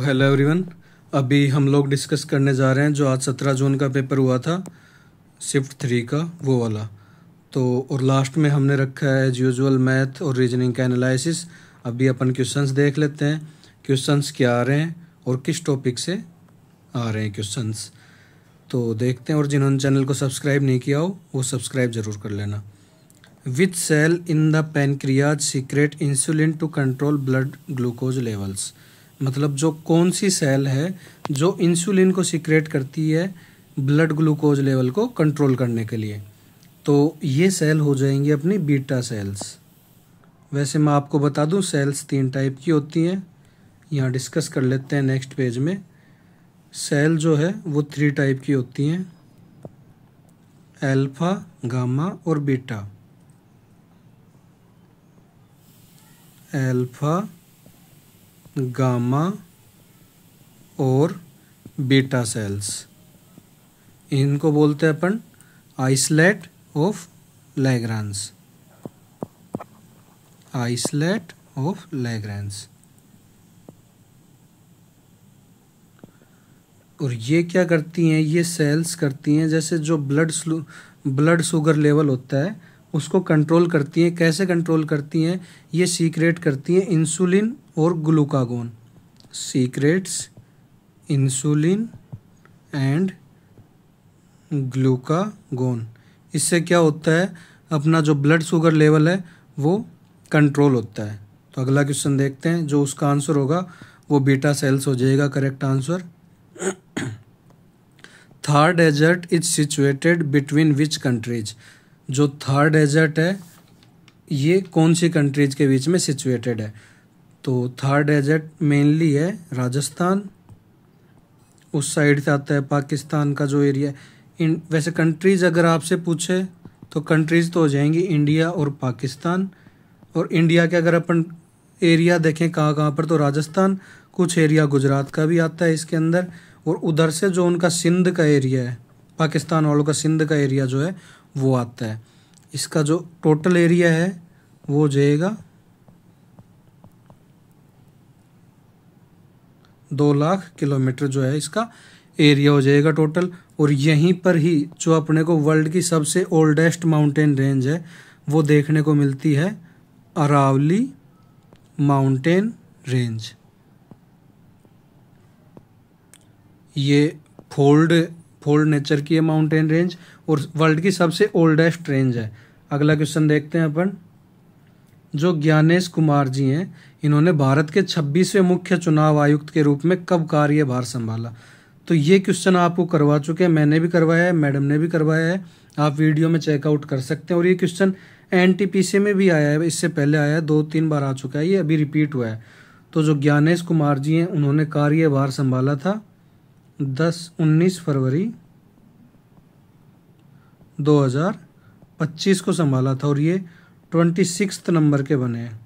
Hello everyone. अभी हम लोग डिस्कस करने जा रहे हैं जो आज 17 जून का पेपर हुआ था शिफ्ट 3 का, वो वाला। तो और लास्ट में हमने रखा है एज यूजुअल मैथ और रीजनिंग का एनालिसिस। अभी अपन क्वेश्चंस देख लेते हैं, क्वेश्चंस क्या आ रहे हैं और किस टॉपिक से आ रहे हैं क्वेश्चंस, तो देखते हैं। और जिन्होंने चैनल को सब्सक्राइब नहीं किया हो वो सब्सक्राइब ज़रूर कर लेना। Which cell in the pancreas secrete insulin to control blood glucose levels, मतलब जो कौन सी सेल है जो इंसुलिन को सीक्रेट करती है ब्लड ग्लूकोज लेवल को कंट्रोल करने के लिए। तो ये सेल हो जाएंगी अपनी बीटा सेल्स। वैसे मैं आपको बता दूं सेल्स 3 टाइप की होती हैं, यहाँ डिस्कस कर लेते हैं नेक्स्ट पेज में। सेल जो है वो 3 टाइप की होती हैं, अल्फा, गामा और बीटा। अल्फा, गामा और बीटा सेल्स, इनको बोलते हैं अपन islet of Langerhans. Islet of Langerhans. और ये क्या करती हैं, ये सेल्स करती हैं जैसे जो ब्लड शुगर लेवल होता है उसको कंट्रोल करती हैं। कैसे कंट्रोल करती हैं, ये सीक्रेट करती हैं इंसुलिन और glucagon. Secrets insulin and glucagon. इससे क्या होता है, अपना जो ब्लड शुगर लेवल है वो कंट्रोल होता है। तो अगला क्वेश्चन देखते हैं, जो उसका आंसर होगा वो बीटा सेल्स हो जाएगा correct answer. Thar desert is situated between which countries, जो थार डेजर्ट है ये कौन सी कंट्रीज के बीच में सिचुएटेड है। तो थार डेजर्ट मेनली है राजस्थान, उस साइड से आता है पाकिस्तान का जो एरिया। वैसे कंट्रीज अगर आपसे पूछे तो कंट्रीज तो हो जाएंगी इंडिया और पाकिस्तान। और इंडिया के अगर अपन एरिया देखें कहाँ कहाँ पर, तो राजस्थान, कुछ एरिया गुजरात का भी आता है इसके अंदर। और उधर से जो उनका सिंध का एरिया है, पाकिस्तान वालों का सिंध का एरिया जो है वो आता है। इसका जो टोटल एरिया है वो हो जाएगा 2 लाख किलोमीटर जो है इसका एरिया हो जाएगा टोटल। और यहीं पर ही जो अपने को वर्ल्ड की सबसे ओल्डेस्ट माउंटेन रेंज है वो देखने को मिलती है, अरावली माउंटेन रेंज। ये फोल्ड नेचर की है माउंटेन रेंज और वर्ल्ड की सबसे ओल्डेस्ट रेंज है। अगला क्वेश्चन देखते हैं अपन। जो ज्ञानेश कुमार जी हैं इन्होंने भारत के 26वें मुख्य चुनाव आयुक्त के रूप में कब कार्यभार संभाला। तो ये क्वेश्चन आपको करवा चुके हैं, मैंने भी करवाया है, मैडम ने भी करवाया है, आप वीडियो में चेकआउट कर सकते हैं। और ये क्वेश्चन एनटीपीसी में भी आया है, इससे पहले आया है, 2-3 बार आ चुका है, ये अभी रिपीट हुआ है। तो जो ज्ञानेश कुमार जी हैं उन्होंने कार्यभार संभाला था 19 फरवरी 2025 को संभाला था, और ये 26 नंबर के बने हैं।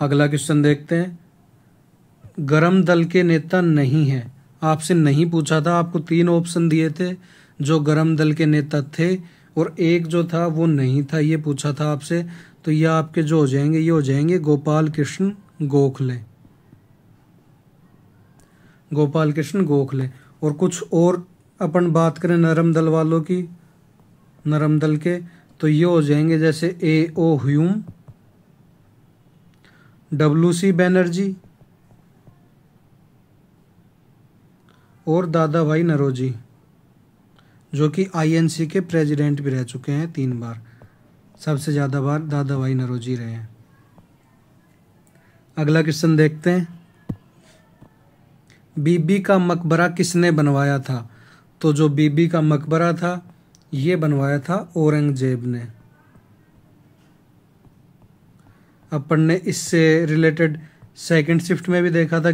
अगला क्वेश्चन देखते हैं। गरम दल के नेता नहीं है, आपसे नहीं पूछा था, आपको 3 ऑप्शन दिए थे जो गरम दल के नेता थे और एक जो था वो नहीं था, ये पूछा था आपसे। तो ये आपके जो हो जाएंगे, ये हो जाएंगे गोपाल कृष्ण गोखले। गोपाल कृष्ण गोखले। और कुछ और अपन बात करें नरम दल वालों की, नरम दल के, तो ये हो जाएंगे जैसे A.O. Hume, W.C. बैनर्जी और दादा भाई नरोजी, जो कि INC के प्रेसिडेंट भी रह चुके हैं 3 बार। सबसे ज़्यादा बार दादा भाई नरोजी रहे हैं। अगला क्वेश्चन देखते हैं। बीबी का मकबरा किसने बनवाया था। तो जो बीबी का मकबरा था ये बनवाया था औरंगजेब ने। अपन ने इससे रिलेटेड सेकंड शिफ्ट में भी देखा था,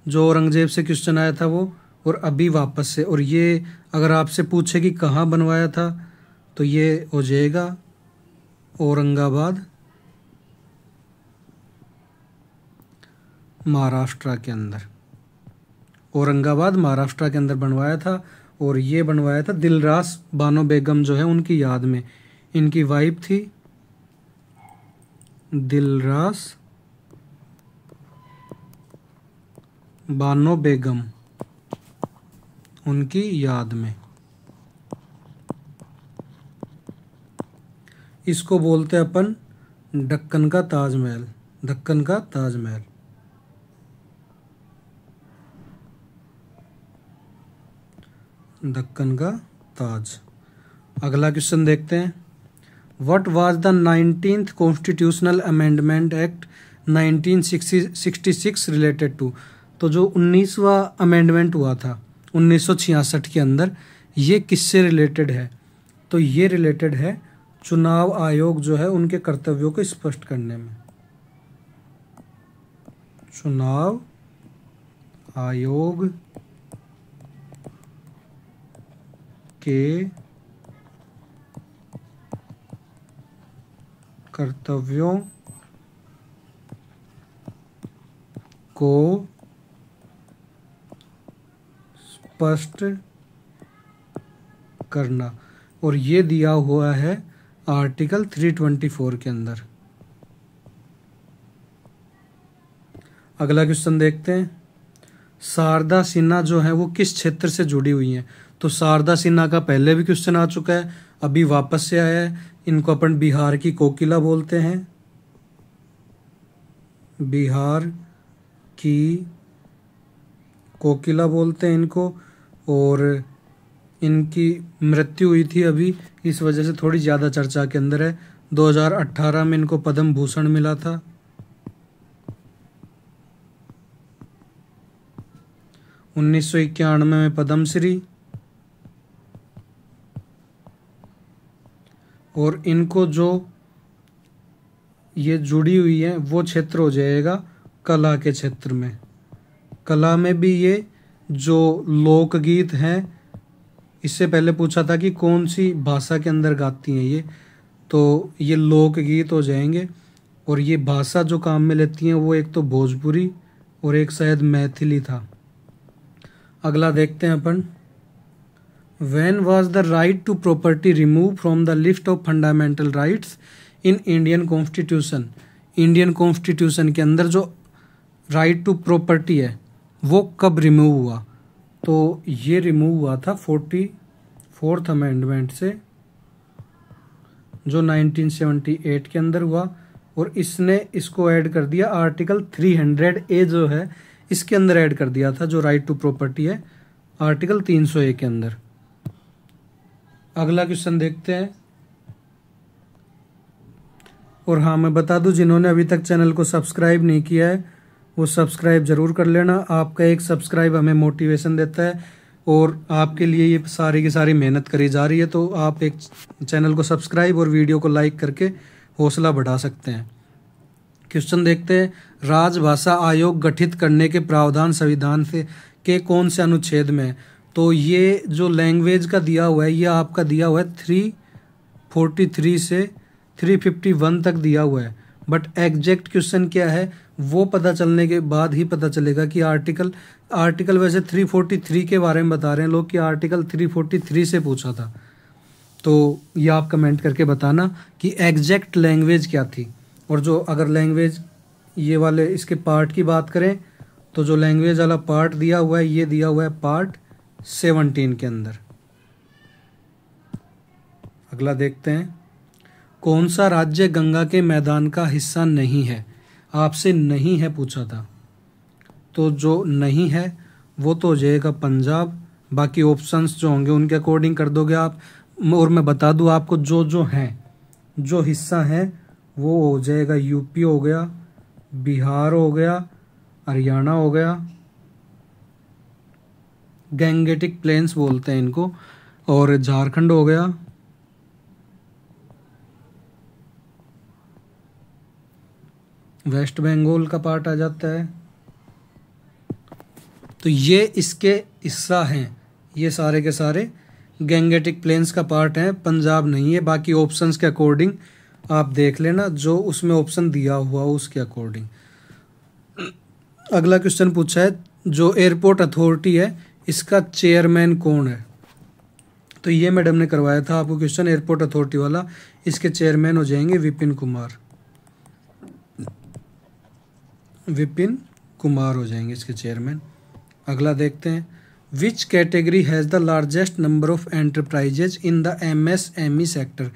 जो औरंगजेब से क्वेश्चन आया था वो, और अभी वापस से। और ये अगर आपसे पूछे कि कहाँ बनवाया था तो ये हो जाएगा औरंगाबाद, महाराष्ट्र के अंदर। औरंगाबाद महाराष्ट्र के अंदर बनवाया था। और ये बनवाया था दिलरास बानो बेगम जो है उनकी याद में। इनकी वाइफ थी दिलरास बानो बेगम, उनकी याद में। इसको बोलते हैं अपन दक्कन का ताजमहल, दक्कन का ताजमहल। दक्कन का ताज। अगला क्वेश्चन देखते हैं। What was the 19th constitutional amendment act 1966 related to. तो जो 19वां अमेंडमेंट हुआ था 1966 के अंदर, ये किससे रिलेटेड है? तो ये रिलेटेड है चुनाव आयोग जो है उनके कर्तव्यों को स्पष्ट करने में। चुनाव आयोग के कर्तव्यों को स्पष्ट करना, और ये दिया हुआ है आर्टिकल 324 के अंदर। अगला क्वेश्चन देखते हैं। शारदा सिन्हा जो है वो किस क्षेत्र से जुड़ी हुई हैं? तो शारदा सिन्हा का पहले भी क्वेश्चन आ चुका है, अभी वापस से आया है। इनको अपन बिहार की कोकिला बोलते हैं, बिहार की कोकिला बोलते हैं इनको। और इनकी मृत्यु हुई थी अभी, इस वजह से थोड़ी ज़्यादा चर्चा के अंदर है। 2018 में इनको पद्म भूषण मिला था। उन्नीस सौ 91 में पद्मश्री। और इनको जो ये जुड़ी हुई है वो क्षेत्र हो जाएगा कला के क्षेत्र में। कला में भी ये जो लोकगीत हैं, इससे पहले पूछा था कि कौन सी भाषा के अंदर गाती हैं ये, तो ये लोकगीत हो जाएंगे। और ये भाषा जो काम में लेती हैं वो एक तो भोजपुरी और एक शायद मैथिली था। अगला देखते हैं अपन। When was the right to property removed from the list of fundamental rights in Indian Constitution? Indian constitution के अंदर जो राइट टू प्रॉपर्टी है वो कब रिमूव हुआ? तो ये रिमूव हुआ था 44th अमेंडमेंट से, जो 1978 के अंदर हुआ। और इसने इसको ऐड कर दिया आर्टिकल 300A जो है इसके अंदर ऐड कर दिया था, जो राइट टू प्रॉपर्टी है आर्टिकल 301 के अंदर। अगला क्वेश्चन देखते हैं। और हाँ, मैं बता दूं जिन्होंने अभी तक चैनल को सब्सक्राइब नहीं किया है वो सब्सक्राइब जरूर कर लेना। आपका एक सब्सक्राइब हमें मोटिवेशन देता है और आपके लिए ये सारी की सारी मेहनत करी जा रही है। तो आप एक चैनल को सब्सक्राइब और वीडियो को लाइक करके हौसला बढ़ा सकते हैं। क्वेश्चन देखते हैं। राजभाषा आयोग गठित करने के प्रावधान संविधान से के कौन से अनुच्छेद में है? तो ये जो लैंग्वेज का दिया हुआ है ये आपका दिया हुआ है 343 से 351 तक दिया हुआ है। बट एग्जैक्ट क्वेश्चन क्या है वो पता चलने के बाद ही पता चलेगा कि आर्टिकल वैसे 343 के बारे में बता रहे हैं लोग कि आर्टिकल 343 से पूछा था। तो ये आप कमेंट करके बताना कि एग्जैक्ट लैंग्वेज क्या थी। और जो अगर लैंग्वेज ये वाले इसके पार्ट की बात करें तो जो लैंग्वेज वाला पार्ट दिया हुआ है ये दिया हुआ है पार्ट 17 के अंदर। अगला देखते हैं। कौन सा राज्य गंगा के मैदान का हिस्सा नहीं है? आपसे नहीं है पूछा था, तो जो नहीं है वो तो हो जाएगा पंजाब। बाकी ऑप्शंस जो होंगे उनके अकॉर्डिंग कर दोगे आप। और मैं बता दूं आपको जो हैं जो हिस्सा है वो हो जाएगा यूपी हो गया, बिहार हो गया, हरियाणा हो गया, गैंगेटिक प्लेन्स बोलते हैं इनको, और झारखंड हो गया, वेस्ट बंगाल का पार्ट आ जाता है। तो ये इसके हिस्सा हैं, ये सारे के सारे गैंगेटिक प्लेन्स का पार्ट हैं, पंजाब नहीं है। बाकी ऑप्शंस के अकॉर्डिंग आप देख लेना जो उसमें ऑप्शन दिया हुआ उसके अकॉर्डिंग। अगला क्वेश्चन पूछा है जो एयरपोर्ट अथॉरिटी है इसका चेयरमैन कौन है? तो ये मैडम ने करवाया था आपको क्वेश्चन एयरपोर्ट अथॉरिटी वाला। इसके चेयरमैन हो जाएंगे विपिन कुमार, विपिन कुमार हो जाएंगे इसके चेयरमैन। अगला देखते हैं, which category has the largest number of enterprises in the MSME sector.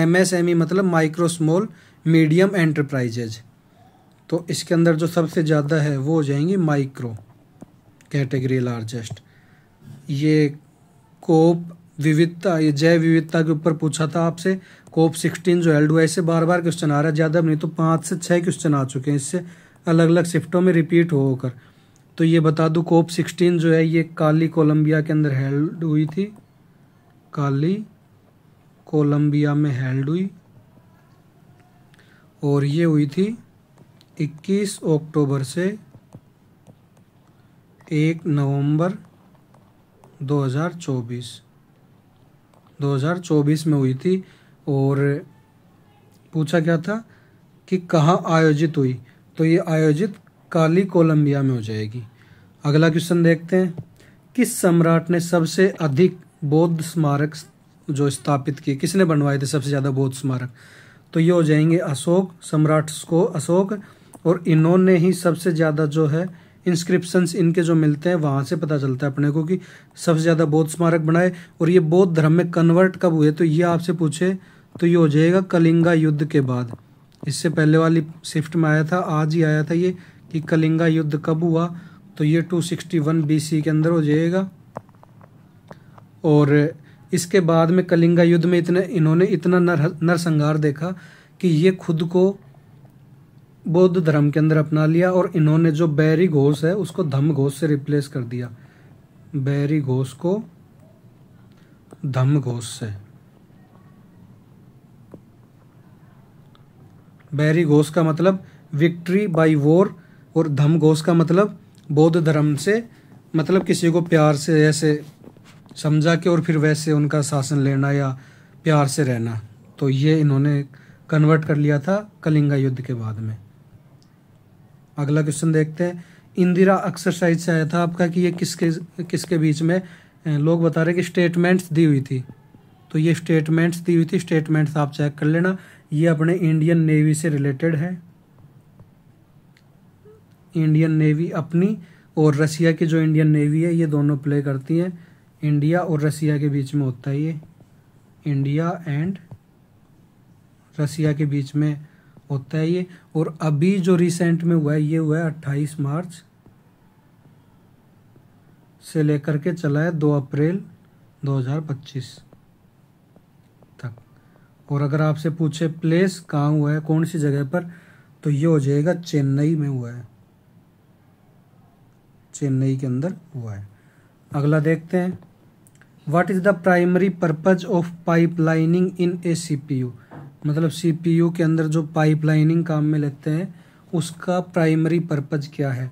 MSME मतलब माइक्रो स्मॉल मीडियम एंटरप्राइजेज। तो इसके अंदर जो सबसे ज़्यादा है वो हो जाएंगी माइक्रो कैटेगरी लार्जेस्ट। ये कोप विविधता, ये जैव विविधता के ऊपर पूछा था आपसे, कोप 16 जो हेल्ड हुआ, इससे बार बार क्वेश्चन आ रहा है, ज़्यादा नहीं तो 5 से 6 क्वेश्चन आ चुके हैं इससे, अलग अलग शिफ्टों में रिपीट होकर। तो ये बता दूं, कोप 16 जो है ये काली कोलंबिया के अंदर हेल्ड हुई थी, काली कोलंबिया में हेल्ड हुई, और ये हुई थी 21 अक्टूबर से 1 नवंबर 2024 में हुई थी। और पूछा क्या था कि कहाँ आयोजित हुई, तो ये आयोजित काली कोलंबिया में हो जाएगी। अगला क्वेश्चन देखते हैं, किस सम्राट ने सबसे अधिक बौद्ध स्मारक जो स्थापित किए, किसने बनवाए थे सबसे ज़्यादा बौद्ध स्मारक, तो ये हो जाएंगे अशोक, सम्राट को अशोक। और इन्होंने ही सबसे ज़्यादा जो है इंस्क्रिप्शंस इनके जो मिलते हैं वहाँ से पता चलता है अपने को कि सबसे ज़्यादा बौद्ध स्मारक बनाए। और ये बौद्ध धर्म में कन्वर्ट कब हुए, तो ये आपसे पूछे तो ये हो जाएगा कलिंगा युद्ध के बाद। इससे पहले वाली शिफ्ट में आया था, आज ही आया था ये, कि कलिंगा युद्ध कब हुआ, तो ये 261 BC के अंदर हो जाएगा। और इसके बाद में कलिंगा युद्ध में इन्होंने इतना नरसंहार देखा कि ये खुद को बौद्ध धर्म के अंदर अपना लिया, और इन्होंने जो बैरी घोष है उसको धम्म घोष से रिप्लेस कर दिया, बैरी घोष को धम्म घोष से। बैरी घोष का मतलब विक्ट्री बाय वॉर, और धम्म घोष का मतलब बौद्ध धर्म से मतलब किसी को प्यार से ऐसे समझा के और फिर वैसे उनका शासन लेना या प्यार से रहना। तो ये इन्होंने कन्वर्ट कर लिया था कलिंगा युद्ध के बाद में। अगला क्वेश्चन देखते हैं, इंदिरा एक्सरसाइज से आया था आपका कि ये किसके बीच में, लोग बता रहे कि स्टेटमेंट्स दी हुई थी, तो ये स्टेटमेंट्स दी हुई थी, स्टेटमेंट्स आप चेक कर लेना। ये अपने इंडियन नेवी से रिलेटेड है, इंडियन नेवी अपनी और रसिया की जो इंडियन नेवी है, ये दोनों प्ले करती हैं, इंडिया और रसिया के बीच में होता है ये, इंडिया एंड रसिया के बीच में होता है ये। और अभी जो रिसेंट में हुआ है ये हुआ है 28 मार्च से लेकर के चला है 2 अप्रैल 2025 तक। और अगर आपसे पूछे प्लेस कहाँ हुआ है, कौन सी जगह पर, तो ये हो जाएगा चेन्नई में हुआ है, चेन्नई के अंदर हुआ है। अगला देखते हैं, what is the primary purpose of pipelining in A CPU, मतलब CPU के अंदर जो पाइपलाइनिंग काम में लेते हैं उसका प्राइमरी पर्पज क्या है।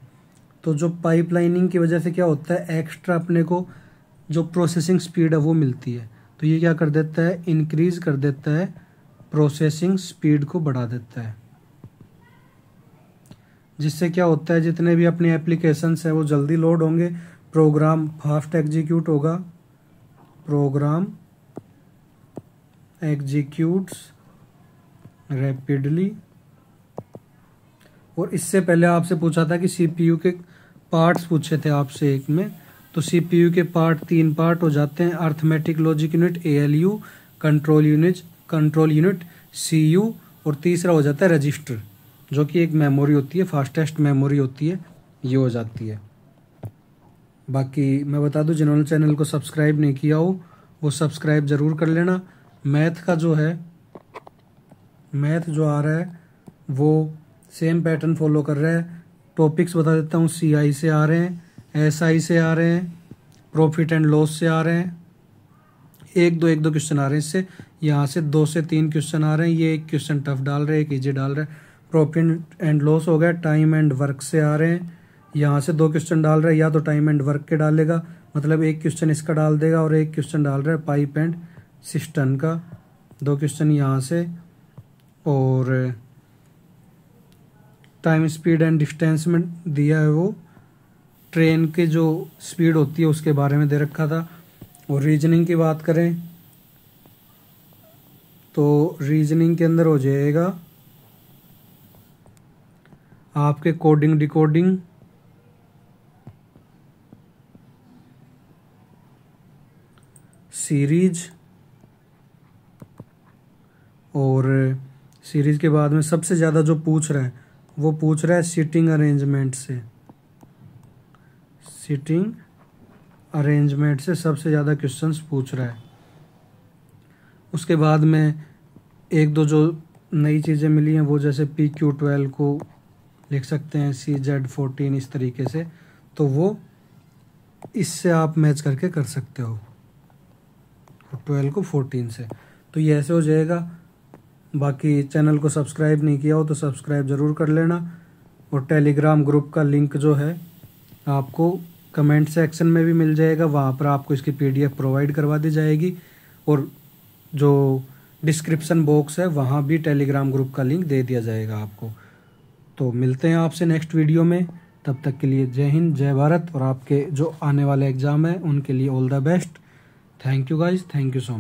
तो जो पाइपलाइनिंग की वजह से क्या होता है, एक्स्ट्रा अपने को जो प्रोसेसिंग स्पीड है वो मिलती है, तो ये क्या कर देता है, इंक्रीज कर देता है, प्रोसेसिंग स्पीड को बढ़ा देता है, जिससे क्या होता है जितने भी अपने एप्लीकेशंस हैं वो जल्दी लोड होंगे, प्रोग्राम फास्ट एग्जीक्यूट होगा, प्रोग्राम एग्जीक्यूट्स रैपिडली। और इससे पहले आपसे पूछा था कि CPU के पार्ट्स पूछे थे आपसे एक में, तो CPU के पार्ट 3 पार्ट हो जाते हैं, arithmetic logic unit ALU, control unit CU, और तीसरा हो जाता है रजिस्टर, जो कि एक मेमोरी होती है, फास्टेस्ट मेमोरी होती है, ये हो जाती है। बाकी मैं बता दूं, जिन्होंने चैनल को सब्सक्राइब नहीं किया हो वो सब्सक्राइब ज़रूर कर लेना। मैथ का जो है, मैथ जो आ रहा है वो सेम पैटर्न फॉलो कर रहा है। टॉपिक्स बता देता हूँ, CI से आ रहे हैं, SI से आ रहे हैं, प्रॉफिट एंड लॉस से आ रहे हैं, एक दो क्वेश्चन आ रहे हैं इससे, यहाँ से 2 से 3 क्वेश्चन आ रहे हैं, ये एक क्वेश्चन टफ डाल रहे हैं, एक ईजी डाल रहे हैं। प्रॉफिट एंड लॉस हो गया, टाइम एंड वर्क से आ रहे हैं, यहाँ से 2 क्वेश्चन डाल रहे हैं, या तो टाइम एंड वर्क के डालेगा, मतलब एक क्वेश्चन इसका डाल देगा, और एक क्वेश्चन डाल रहा है पाइप एंड सिस्टम का, 2 क्वेश्चन यहाँ से। और टाइम स्पीड एंड डिस्टेंस में दिया है वो ट्रेन की जो स्पीड होती है उसके बारे में दे रखा था। और रीजनिंग की बात करें तो रीजनिंग के अंदर हो जाएगा आपके कोडिंग डिकोडिंग, सीरीज, और सीरीज के बाद में सबसे ज़्यादा जो पूछ रहा है वो पूछ रहा है सीटिंग अरेंजमेंट से। सीटिंग अरेंजमेंट से सबसे ज़्यादा क्वेश्चंस पूछ रहा है। उसके बाद में एक दो जो नई चीज़ें मिली हैं वो जैसे PQ12 को लिख सकते हैं CZ14 इस तरीके से, तो वो इससे आप मैच करके कर सकते हो 12 को 14 से। तो ये ऐसे हो जाएगा। बाकी चैनल को सब्सक्राइब नहीं किया हो तो सब्सक्राइब ज़रूर कर लेना, और टेलीग्राम ग्रुप का लिंक जो है आपको कमेंट सेक्शन में भी मिल जाएगा, वहाँ पर आपको इसकी PDF प्रोवाइड करवा दी जाएगी, और जो डिस्क्रिप्शन बॉक्स है वहाँ भी टेलीग्राम ग्रुप का लिंक दे दिया जाएगा आपको। तो मिलते हैं आपसे नेक्स्ट वीडियो में, तब तक के लिए जय हिंद, जय भारत, और आपके जो आने वाले एग्ज़ाम है उनके लिए all the best. Thank you guys, thank you so much.